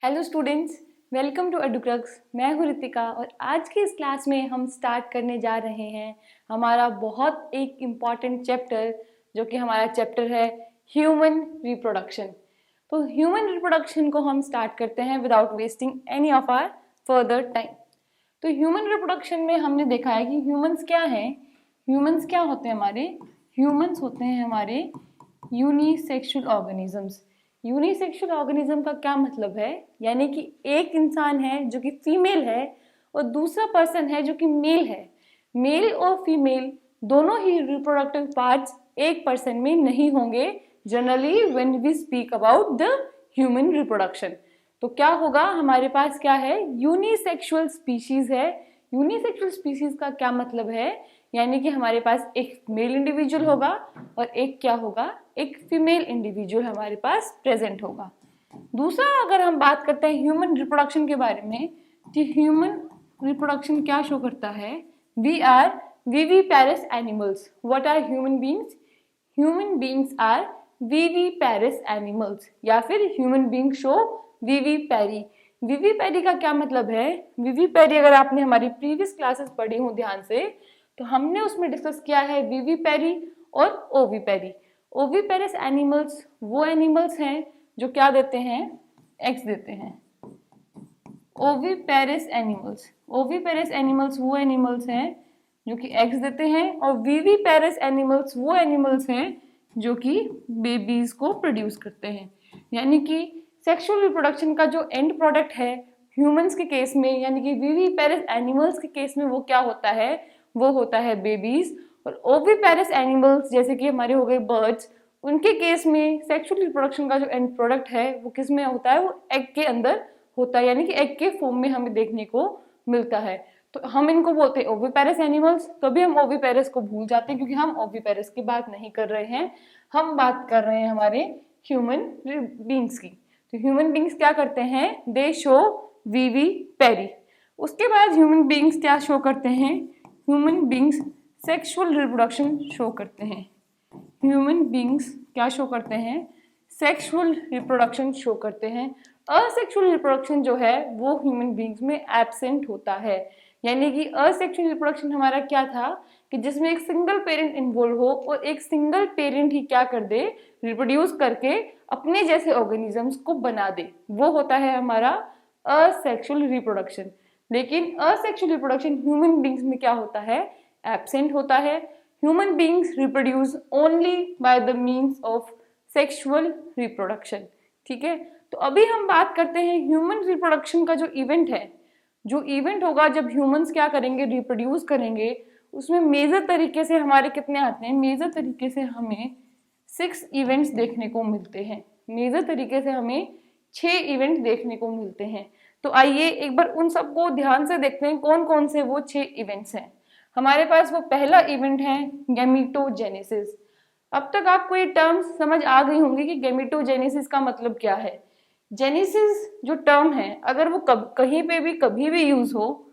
Hello students, welcome to Edukrux. मैं हूँ रितिका और आज की इस क्लास में हम स्टार्ट करने जा रहे हैं हमारा बहुत एक इम्पॉर्टेंट चैप्टर, जो कि हमारा चैप्टर है ह्यूमन रिप्रोडक्शन। तो ह्यूमन रिप्रोडक्शन को हम स्टार्ट करते हैं without wasting any of our further time. तो ह्यूमन रिप्रोडक्शन में हमने देखा है कि ह्यूमंस क्या हैं। ह्यूमंस क्या होते हैं हमारे? ह्यूमंस होते हैं हमारे यूनिसेक्सुअल ऑर्गेनिजम्स। यूनिसेक्सुअल ऑर्गेनिज्म का क्या मतलब है? यानी कि एक इंसान है जो कि फीमेल है और दूसरा पर्सन है जो कि मेल है। मेल और फीमेल दोनों ही रिप्रोडक्टिव पार्ट्स एक पर्सन में नहीं होंगे generally when we speak about the human reproduction. तो क्या होगा, हमारे पास क्या है? यूनिसेक्सुअल स्पीशीज है। यूनिसेक्सुअल स्पीशीज का क्या मतलब है? यानी कि हमारे पास एक मेल इंडिविजुअल होगा और एक क्या होगा, एक फीमेल इंडिविजुअल हमारे पास प्रेजेंट होगा। दूसरा, अगर हम बात करते हैं ह्यूमन रिप्रोडक्शन के बारे में, तो ह्यूमन रिप्रोडक्शन क्या शो करता है? We are viviparous animals. What are human beings? Human beings are viviparous animals, या फिर human being show vivipary. Vivipary का क्या मतलब है? विविपेरी अगर आपने हमारी प्रीवियस क्लासेस पढ़ी हो ध्यान से, तो हमने उसमें डिस्कस किया है विविपेरी और ओविपेरी। ओविपेरस एनिमल्स वो एनिमल्स हैं जो क्या देते हैं? एग्स देते हैं। ओविपेरस एनिमल्स वो एनिमल्स हैं जो कि एग्स देते हैं, और विविपेरस एनिमल्स वो एनिमल्स हैं जो कि बेबीज को प्रोड्यूस करते हैं। यानी कि सेक्सुअल रिप्रोडक्शन का जो एंड प्रोडक्ट है ह्यूमंस के केस में, यानी कि विविपेरस एनिमल्स के केस में वो क्या होता है? वो होता है बेबीज। और ओविपेरस एनिमल्स जैसे कि हमारे हो गए बर्ड्स, उनके केस में सेक्सुअल रिप्रोडक्शन का जो एंड प्रोडक्ट है वो किस में होता है? वो एग के अंदर होता है, यानी कि एग के फॉर्म में हमें देखने को मिलता है। तो हम इनको बोलते हैं ओविपेरस एनिमल्स। कभी हम ओविपेरस को भूल जाते हैं क्योंकि हम ओविपेरस की बात नहीं कर रहे हैं, हम बात कर रहे हैं हमारे ह्यूमन बींग्स की। तो ह्यूमन बींग्स क्या करते हैं? They show vivipary. उसके बाद ह्यूमन बींग्स क्या शो करते हैं? Human beings sexual reproduction show करते हैं। ह्यूमन बींग्स क्या शो करते हैं? सेक्सुअल रिप्रोडक्शन शो करते हैं। असेक्सुअल रिप्रोडक्शन जो है वो ह्यूमन बींग्स में एब्सेंट होता है। यानी कि असेक्सुअल रिप्रोडक्शन हमारा क्या था कि जिसमें एक सिंगल पेरेंट इन्वॉल्व हो और एक सिंगल पेरेंट ही क्या कर दे? रिप्रोड्यूस करके अपने जैसे ऑर्गेनिजम्स को बना दे, वो होता है हमारा असेक्सुअल रिप्रोडक्शन। लेकिन असेक्सुअल रिप्रोडक्शन ह्यूमन बींग्स में क्या होता है? एब्सेंट होता है। Human beings reproduce only by the means of sexual reproduction. ठीक है, तो अभी हम बात करते हैं ह्यूमन रिप्रोडक्शन का जो इवेंट है। जो इवेंट होगा जब ह्यूमंस क्या करेंगे? रिप्रोड्यूस करेंगे। उसमें मेजर तरीके से हमारे कितने आते हैं? मेजर तरीके से हमें 6 इवेंट्स देखने को मिलते हैं। मेजर तरीके से हमें 6 इवेंट देखने को मिलते हैं। तो आइए एक बार उन सबको ध्यान से देखते हैं कौन कौन से वो 6 इवेंट्स हैं। हमारे पास वो पहला इवेंट है गैमीटोजेनेसिस। अब तक आपको ये टर्म्स समझ आ गई होंगी कि गैमीटोजेनेसिस का मतलब क्या है। जेनेसिस जो टर्म है, अगर वो कहीं पे भी कभी भी यूज हो,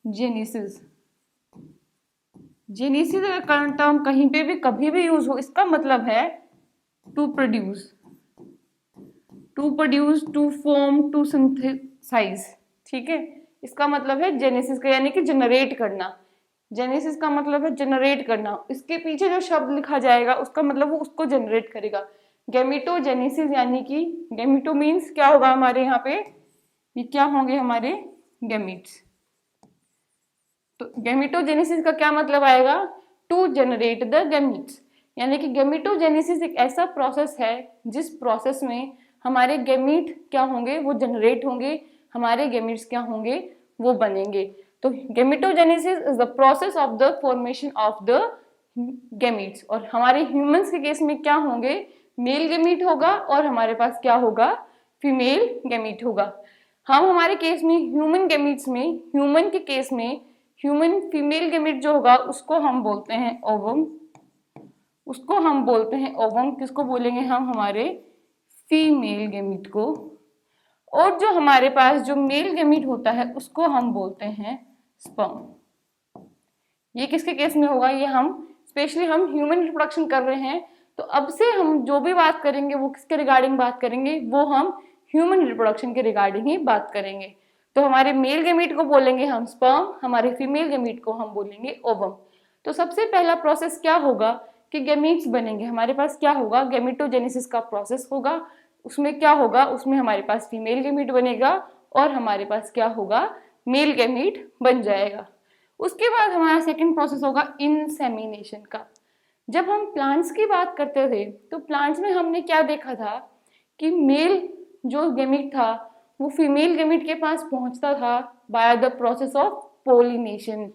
जेनेसिस जेनेसिस अगर टर्म कहीं पे भी कभी भी यूज हो, इसका मतलब है to produce, to form, to synthesise. ठीक है, इसका मतलब है जेनेसिस का, यानी कि जनरेट करना। जेनेसिस का मतलब है जनरेट करना। इसके पीछे जो शब्द लिखा जाएगा उसका मतलब वो उसको जनरेट करेगा। गैमीटोजेनेसिस यानी कि गैमीटो मीन्स क्या होगा हमारे यहाँ पे? ये क्या होंगे हमारे? गैमीट्स। तो गैमीटोजेनेसिस का क्या मतलब आएगा? To generate the gametes. यानी कि गैमीटोजेनेसिस एक ऐसा प्रोसेस है जिस प्रोसेस में हमारे गैमीट क्या होंगे? वो जनरेट होंगे, हमारे गैमीट्स क्या होंगे? वो बनेंगे। तो gametogenesis is the process of the formation of the gametes. और हमारे ह्यूमंस के केस में क्या होंगे? मेल गैमीट होगा और हमारे पास क्या होगा? फीमेल गैमीट होगा। हम हमारे केस में ह्यूमन गैमीट्स में, ह्यूमन के केस में ह्यूमन फीमेल गैमीट जो होगा उसको हम बोलते हैं ओवम। उसको हम बोलते हैं ओवम। किसको बोलेंगे हम? हमारे फीमेल गैमीट को। और जो हमारे पास जो मेल गैमीट होता है उसको हम बोलते हैं स्पर्म। ये किसके केस में होगा? ये हम स्पेशली हम ह्यूमन रिप्रोडक्शन कर रहे हैं, तो अब से हम जो भी बात करेंगे वो किसके रिगार्डिंग बात करेंगे? वो हम ह्यूमन रिप्रोडक्शन के रिगार्डिंग ही बात करेंगे। तो हमारे मेल गैमीट को बोलेंगे हम स्पर्म, हमारे फीमेल गैमीट को हम बोलेंगे ओवम। तो सबसे पहला प्रोसेस क्या होगा कि गैमीट्स बनेंगे। हमारे पास क्या होगा, गैमेटोजेनेसिस का प्रोसेस होगा। उसमें क्या होगा, उसमें हमारे पास फीमेल गैमीट बनेगा और हमारे पास क्या होगा, मेल गैमीट बन जाएगा। उसके बाद हमारा सेकंड प्रोसेस होगा इंसेमिनेशन का। जब हम प्लांट्स की बात करते थे तो प्लांट्स में हमने क्या देखा था कि मेल जो गैमीट था वो फीमेल गैमीट के पास पहुंचता था by the process of pollination.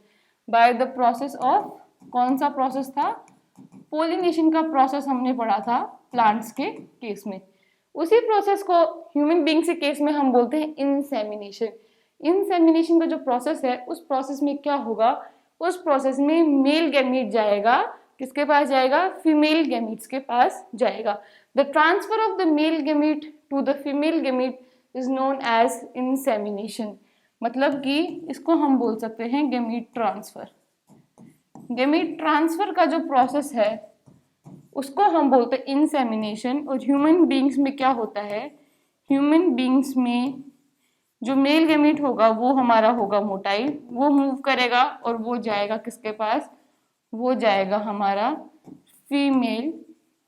By the process of, कौन सा प्रोसेस था, पोलिनेशन का प्रोसेस हमने पढ़ा था प्लांट्स के केस में। उसी प्रोसेस को ह्यूमन बीइंग्स के केस में हम बोलते हैं इंसेमिनेशन। इंसेमिनेशन का जो प्रोसेस है उस प्रोसेस में क्या होगा, उस प्रोसेस में मेल गैमीट जाएगा, किसके पास जाएगा, फीमेल गैमीट्स के पास जाएगा। The transfer of the male gamete to the female gamete is known as insemination. मतलब कि इसको हम बोल सकते हैं गैमीट ट्रांसफर। गैमीट ट्रांसफर का जो प्रोसेस है उसको हम बोलते हैं इंसेमिनेशन। और ह्यूमन बीइंग्स में क्या होता है, ह्यूमन बीइंग्स में जो मेल गैमीट होगा वो हमारा होगा मोटाइल, वो मूव करेगा और वो जाएगा किसके पास, वो जाएगा हमारा फीमेल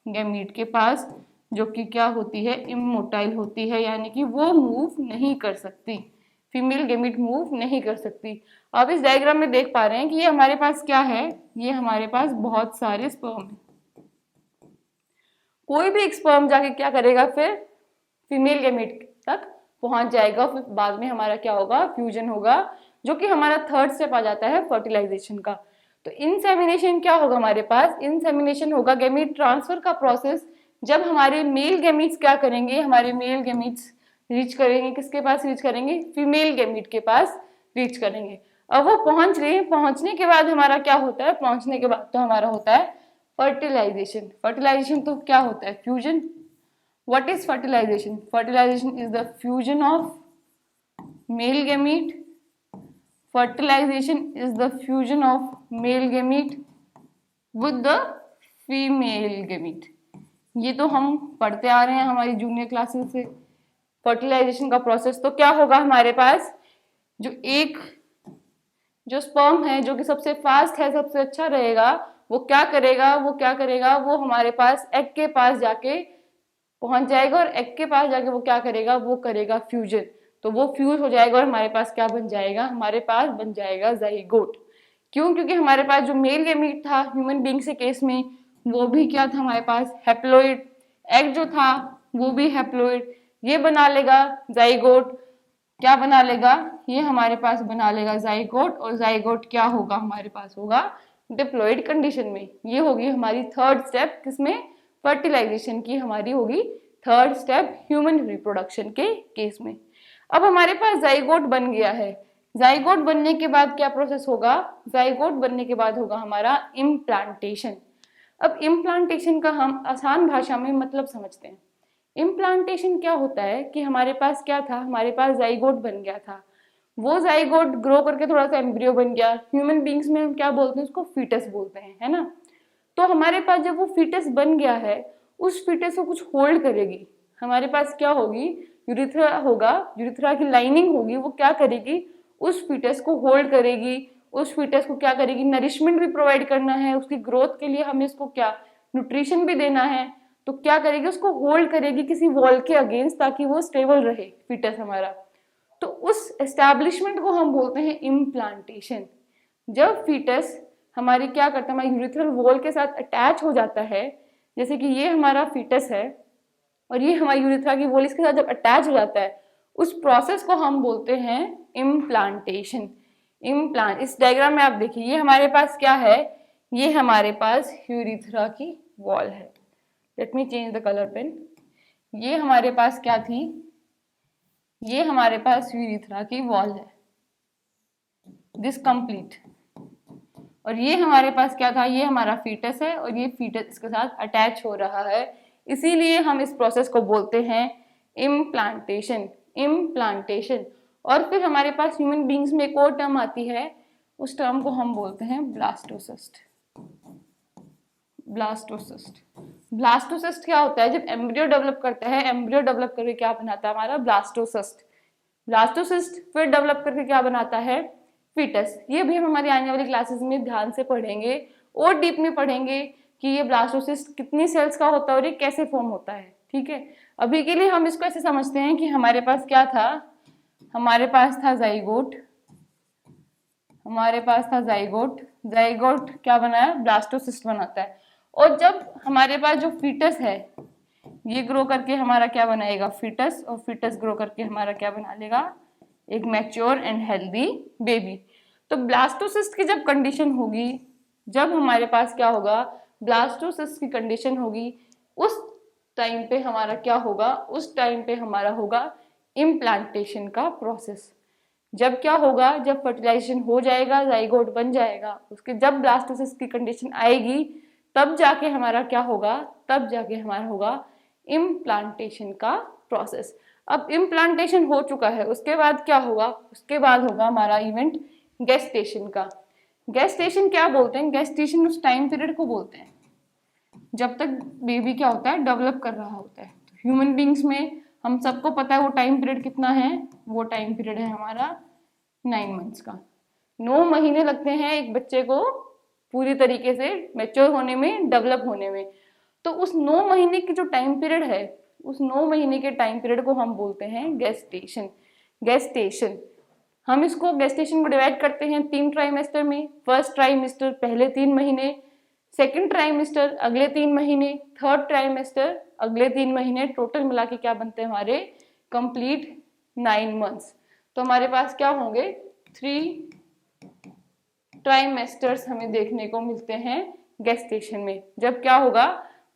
गैमीट के पास, जो कि क्या होती है, इमोटाइल होती है, यानी कि वो मूव नहीं कर सकती, फीमेल गैमीट मूव नहीं कर सकती। आप इस डायग्राम में देख पा रहे हैं कि ये हमारे पास क्या है, ये हमारे पास बहुत सारे स्पर्म है। कोई भी एक स्पर्म जाके क्या करेगा, फिर फीमेल गैमीट तक पहुंच जाएगा, फिर बाद में हमारा क्या होगा, फ्यूजन होगा, जो कि हमारा थर्ड स्टेप आ जाता है फर्टिलाइजेशन का। तो इंसेमिनेशन क्या होगा हमारे पास, इंसेमिनेशन होगा गैमीट ट्रांसफर का प्रोसेस। जब हमारे मेल गैमीट्स क्या करेंगे, हमारे मेल गैमीट्स रीच करेंगे, किसके पास रीच करेंगे, फीमेल गैमीट के पास रीच करेंगे। अब वो पहुंच रहे हैं, पहुंचने के बाद हमारा क्या होता है, पहुंचने के बाद तो हमारा होता है फर्टिलाइजेशन। फर्टिलाइजेशन तो क्या होता है, fusion. What is fertilization? Fertilization is the fusion of male gamete. Fertilization is the fusion of male gamete with the female gamete. ये तो हम पढ़ते आ रहे हैं हमारी जूनियर क्लासेस से। फर्टिलाइजेशन का प्रोसेस तो क्या होगा हमारे पास, जो स्पर्म है जो कि सबसे फास्ट है, सबसे अच्छा रहेगा, वो क्या करेगा, वो हमारे पास एग के पास जाके पहुंच जाएगा और एग के पास जाके वो क्या करेगा, वो करेगा फ्यूजन। तो वो फ्यूज हो जाएगा और हमारे पास क्या बन जाएगा, हमारे पास बन जाएगा जाइगोट। क्यों, क्योंकि हमारे पास जो मेल गैमीट था ह्यूमन बीइंग के केस में वो भी क्या था हमारे पास, हैप्लॉइड। एग जो था वो भी हैप्लॉइड, ये बना लेगा जाइगोट। क्या बना लेगा, ये हमारे पास बना लेगा जाइगोट। और जाइगोट क्या होगा, हमारे पास होगा डिप्लॉइड कंडीशन में। ये होगी हमारी थर्ड स्टेप, किसमें, फर्टिलाइजेशन की हमारी होगी थर्ड स्टेप ह्यूमन रिप्रोडक्शन के केस में। अब हमारे पास जाइगोट बन गया है। जाइगोट बनने के बाद क्या प्रोसेस होगा, जाइगोट बनने के बाद होगा हमारा इम्प्लांटेशन। अब इम्प्लांटेशन का हम आसान भाषा में मतलब समझते हैं। इम्प्लांटेशन क्या होता है कि हमारे पास क्या था, हमारे पास जाइगोट बन गया था, वो जाइगोट ग्रो करके थोड़ा सा एम्ब्रियो बन गया। ह्यूमन बीइंग्स में हम क्या बोलते हैं, उसको फीटस बोलते हैं, है ना। तो हमारे पास जब वो फीटस बन गया है, उस फीटस को कुछ होल्ड करेगी। हमारे पास क्या होगी, यूरिथ्रा होगा, यूरिथ्रा की लाइनिंग होगी, वो क्या करेगी, उस फीटस को होल्ड करेगी। उस फीटस को क्या करेगी, नरिशमेंट भी प्रोवाइड करना है, उसकी ग्रोथ के लिए हमें उसको क्या, न्यूट्रिशन भी देना है। तो क्या करेगी, उसको होल्ड करेगी किसी वॉल के अगेंस्ट, ताकि वो स्टेबल रहे फीटस हमारा। तो उस एस्टैब्लिशमेंट को हम बोलते हैं इम्प्लांटेशन। जब फीटस हमारी क्या करता है, हमारी यूरिथ्रल वॉल के साथ अटैच हो जाता है, जैसे कि ये हमारा फीटस है और ये हमारी यूरिथ्रा की वॉल इसके साथ जब अटैच हो जाता है, उस प्रोसेस को हम बोलते हैं इम्प्लांटेशन। इम्प्लांट, इस डायग्राम में आप देखिए, ये हमारे पास क्या है, ये हमारे पास यूरिथ्रा की वॉल है। Let me change the colour pen. ये हमारे पास क्या थी, ये हमारे पास यूरिथ्रा की वॉल है, दिस कंप्लीट। और ये हमारे पास क्या था, ये हमारा फीटस है और ये फीटस इसके साथ अटैच हो रहा है, इसीलिए हम इस प्रोसेस को बोलते हैं इम्प्लांटेशन। इम्प्लांटेशन। और फिर हमारे पास ह्यूमन बीइंग्स में एक और टर्म आती है, उस टर्म को हम बोलते हैं ब्लास्टोसिस्ट। ब्लास्टोसिस्ट। ब्लास्टोसिस्ट क्या होता है? जब एम्ब्रियो डेवलप करता है, एम्ब्रियो डेवलप करके क्या बनाता है हमारा? ब्लास्टोसिस्ट। ब्लास्टोसिस्ट फिर डेवलप करके क्या बनाता है? फीटस। ये भी हम हमारी आने वाली क्लासेस में ध्यान से पढ़ेंगे और डीप में पढ़ेंगे कि ये ब्लास्टोसिस्ट कितनी सेल्स का होता है और ये कैसे फॉर्म होता है। ठीक है, अभी के लिए हम इसको ऐसे समझते हैं कि हमारे पास क्या था? हमारे पास था जाइगोट, हमारे पास था जाइगोट, जाइगोट क्या बनाया? ब्लास्टोसिस्ट बनाता है। और जब हमारे पास जो फीटस है ये ग्रो करके हमारा क्या बनाएगा? फीटस। और फीटस ग्रो करके हमारा क्या बना लेगा? एक मैच्योर एंड हेल्दी बेबी। तो ब्लास्टोसिस्ट की जब कंडीशन होगी, जब हमारे पास क्या होगा? ब्लास्टोसिस्ट की कंडीशन होगी, उस टाइम पे हमारा क्या होगा? उस टाइम पे हमारा होगा इम्प्लांटेशन का प्रोसेस। जब क्या होगा? जब फर्टिलाइजेशन हो जाएगा, जाइगोट बन जाएगा, उसके जब ब्लास्टोसिस की कंडीशन आएगी तब जाके हमारा क्या होगा? तब जाके हमारा होगा इम्प्लांटेशन का प्रोसेस। अब इम्प्लांटेशन हो चुका है, उसके बाद क्या होगा? उसके बाद होगा हमारा इवेंट गेस्टेशन का। गेस्टेशन क्या बोलते हैं? गेस्टेशन उस टाइम पीरियड को बोलते हैं जब तक बेबी क्या होता है? डेवलप कर रहा होता है। ह्यूमन बींग्स में हम सबको पता है वो टाइम पीरियड कितना है? वो टाइम पीरियड है हमारा 9 मंथ्स का। 9 महीने लगते हैं एक बच्चे को पूरी तरीके से मैच्योर होने में, डेवलप होने में। तो उस 9 महीने की जो टाइम पीरियड है, उस 9 महीने के टाइम पीरियड को हम बोलते हैं गेस्टेशन। गेस्टेशन, हम इसको गेस्टेशन को डिवाइड करते हैं 3 ट्राइमेस्टर में। फर्स्ट ट्राइमेस्टर पहले 3 महीने, सेकेंड ट्राइमेस्टर अगले 3 महीने, थर्ड ट्राइमेस्टर अगले 3 महीने। टोटल मिला के क्या बनते हैं हमारे? Complete 9 months. तो हमारे पास क्या होंगे? 3 ट्राइमेस्टर्स हमें देखने को मिलते हैं गेस्टेशन में। जब क्या होगा?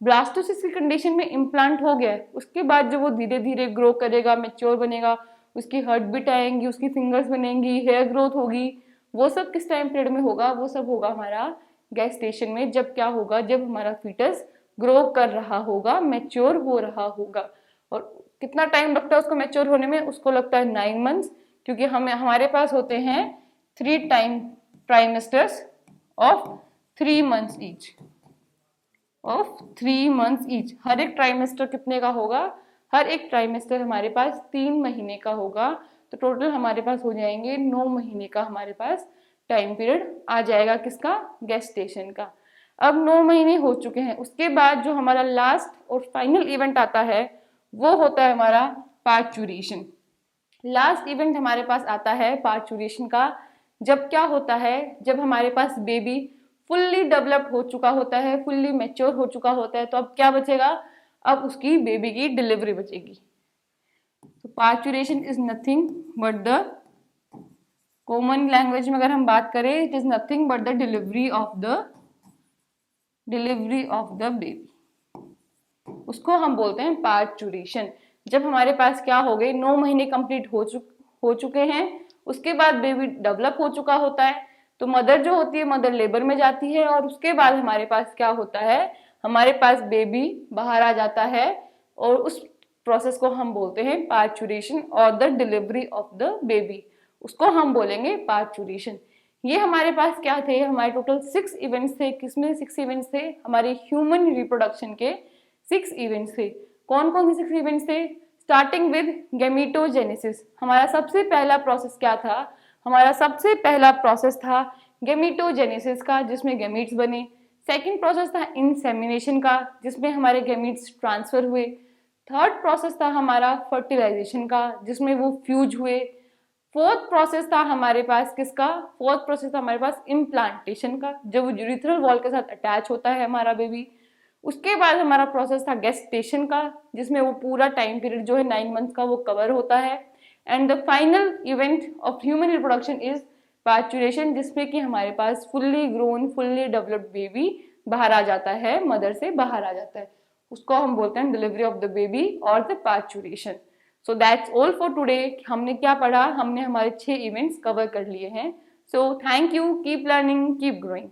ब्लास्टोसिस की कंडीशन में इम्प्लांट हो गया, उसके बाद जो वो धीरे धीरे ग्रो करेगा, मैच्योर बनेगा, उसकी हार्ट बीट आएंगी, उसकी फिंगर्स बनेंगी, हेयर ग्रोथ होगी, वो सब किस टाइम पीरियड में होगा? वो सब होगा हमारा गेस्टेशन में। जब क्या होगा? जब हमारा फीटस ग्रो कर रहा होगा, मैच्योर हो रहा होगा। और कितना टाइम लगता है उसको मैच्योर होने में? उसको लगता है 9 मंथ्स, क्योंकि हमारे पास होते हैं 3 trimesters of 3 months each, of 3 months each. हर एक ट्राइमेस्टर कितने का होगा? हर एक ट्राइमेस्टर हमारे पास 3 महीने का होगा। तो टोटल हमारे पास हो जाएंगे 9 महीने का हमारे पास टाइम पीरियड आ जाएगा। किसका? गेस्टेशन का। अब 9 महीने हो चुके हैं, उसके बाद जो हमारा लास्ट और फाइनल इवेंट आता है वो होता है हमारा पार्चुरेशन। लास्ट इवेंट हमारे पास आता है पार्चुरेशन का। जब क्या होता है? जब हमारे पास बेबी फुल्ली डेवलप हो चुका होता है, फुल्ली मैच्योर हो चुका होता है, तो अब क्या बचेगा? अब उसकी बेबी की डिलीवरी बचेगी। तो parturition is nothing but the, common language में अगर हम बात करें, it is nothing but the delivery of the baby. उसको हम बोलते हैं पार्चुरेशन। जब हमारे पास क्या हो गए? 9 महीने कंप्लीट हो चुके हैं, उसके बाद बेबी डेवलप हो चुका होता है, तो मदर जो होती है, मदर लेबर में जाती है, और उसके बाद हमारे पास क्या होता है? हमारे पास बेबी बाहर आ जाता है, और उस प्रोसेस को हम बोलते हैं पार्चुरेशन और the delivery of the baby. उसको हम बोलेंगे पार्चुरेशन। ये हमारे पास क्या थे? हमारे टोटल 6 इवेंट्स थे। किसमें 6 इवेंट्स थे? हमारे ह्यूमन रिप्रोडक्शन के 6 इवेंट्स थे। कौन कौन से 6 इवेंट्स थे? Starting with gametogenesis. हमारा सबसे पहला प्रोसेस क्या था? हमारा सबसे पहला प्रोसेस था गैमीटोजेनेसिस का, जिसमें गैमीट्स बने। सेकंड प्रोसेस था इंसेमिनेशन का, जिसमें हमारे गैमीट्स ट्रांसफर हुए। थर्ड प्रोसेस था हमारा फर्टिलाइजेशन का, जिसमें वो फ्यूज हुए। फोर्थ प्रोसेस था हमारे पास किसका? फोर्थ प्रोसेस था हमारे पास इम्प्लांटेशन का, जब वो यूरिथ्रल वॉल के साथ अटैच होता है हमारा बेबी। उसके बाद हमारा प्रोसेस था गेस्टेशन का, जिसमें वो पूरा टाइम पीरियड जो है 9 मंथ्स का वो कवर होता है। And the final event of human reproduction is parturition, जिसमें कि हमारे पास fully grown, fully developed baby बाहर आ जाता है, मदर से बाहर आ जाता है। उसको हम बोलते हैं डिलीवरी ऑफ द बेबी और the parturition. So that's all for today. हमने क्या पढ़ा? हमने हमारे 6 इवेंट्स कवर कर लिए हैं। So thank you, keep learning, keep growing.